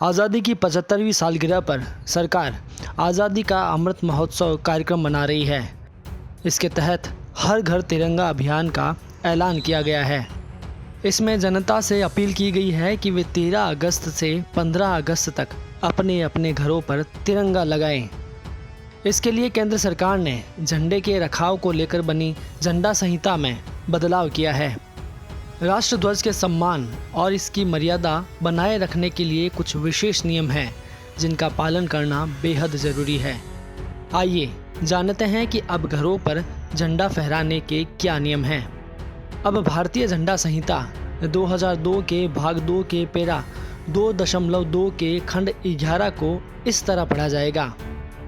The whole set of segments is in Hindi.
आज़ादी की 75वीं सालगिरह पर सरकार आज़ादी का अमृत महोत्सव कार्यक्रम मना रही है। इसके तहत हर घर तिरंगा अभियान का ऐलान किया गया है। इसमें जनता से अपील की गई है कि वे 13 अगस्त से 15 अगस्त तक अपने अपने घरों पर तिरंगा लगाएं। इसके लिए केंद्र सरकार ने झंडे के रखाव को लेकर बनी झंडा संहिता में बदलाव किया है। राष्ट्रध्वज के सम्मान और इसकी मर्यादा बनाए रखने के लिए कुछ विशेष नियम हैं जिनका पालन करना बेहद ज़रूरी है। आइए जानते हैं कि अब घरों पर झंडा फहराने के क्या नियम हैं। अब भारतीय झंडा संहिता 2002 के भाग 2 के पैरा 2.2 के खंड 11 को इस तरह पढ़ा जाएगा।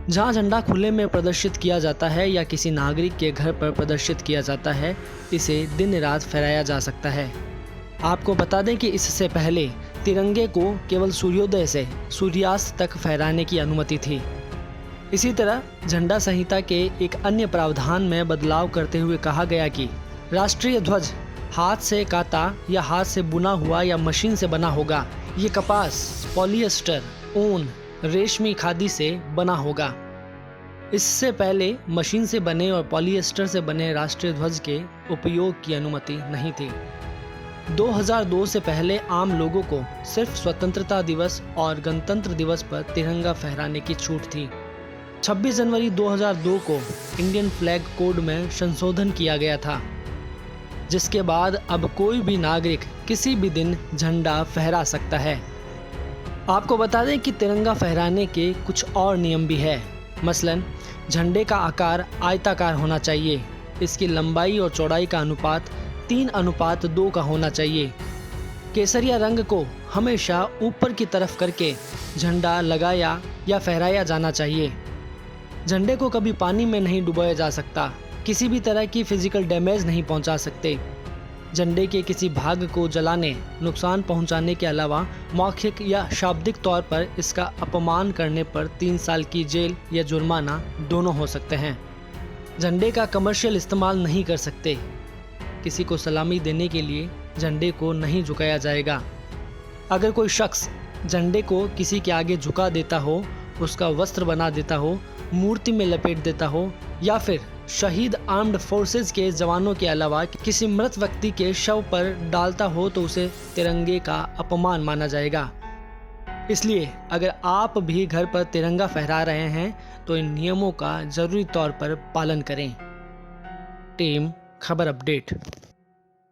जहां झंडा खुले में प्रदर्शित किया जाता है या किसी नागरिक के घर पर प्रदर्शित किया जाता है, इसे दिन रात फहराया जा सकता है। आपको बता दें कि इससे पहले तिरंगे को केवल सूर्योदय से सूर्यास्त तक फहराने की अनुमति थी। इसी तरह झंडा संहिता के एक अन्य प्रावधान में बदलाव करते हुए कहा गया कि राष्ट्रीय ध्वज हाथ से काता या हाथ से बुना हुआ या मशीन से बना होगा। ये कपास, पॉलिएस्टर, ऊन, रेशमी खादी से बना होगा। इससे पहले मशीन से बने और पॉलिएस्टर से बने राष्ट्रीय ध्वज के उपयोग की अनुमति नहीं थी। 2002 से पहले आम लोगों को सिर्फ स्वतंत्रता दिवस और गणतंत्र दिवस पर तिरंगा फहराने की छूट थी। 26 जनवरी 2002 को इंडियन फ्लैग कोड में संशोधन किया गया था, जिसके बाद अब कोई भी नागरिक किसी भी दिन झंडा फहरा सकता है। आपको बता दें कि तिरंगा फहराने के कुछ और नियम भी है। मसलन झंडे का आकार आयताकार होना चाहिए। इसकी लंबाई और चौड़ाई का अनुपात 3:2 का होना चाहिए। केसरिया रंग को हमेशा ऊपर की तरफ करके झंडा लगाया या फहराया जाना चाहिए। झंडे को कभी पानी में नहीं डुबोया जा सकता। किसी भी तरह की फिजिकल डैमेज नहीं पहुंचा सकते। झंडे के किसी भाग को जलाने, नुकसान पहुंचाने के अलावा मौखिक या शाब्दिक तौर पर इसका अपमान करने पर 3 साल की जेल या जुर्माना दोनों हो सकते हैं। झंडे का कमर्शियल इस्तेमाल नहीं कर सकते। किसी को सलामी देने के लिए झंडे को नहीं झुकाया जाएगा। अगर कोई शख्स झंडे को किसी के आगे झुका देता हो, उसका वस्त्र बना देता हो, मूर्ति में लपेट देता हो या फिर शहीद आर्म्ड फोर्सेज के जवानों के अलावा किसी मृत व्यक्ति के शव पर डालता हो तो उसे तिरंगे का अपमान माना जाएगा। इसलिए अगर आप भी घर पर तिरंगा फहरा रहे हैं तो इन नियमों का जरूरी तौर पर पालन करें। टीम खबर अपडेट।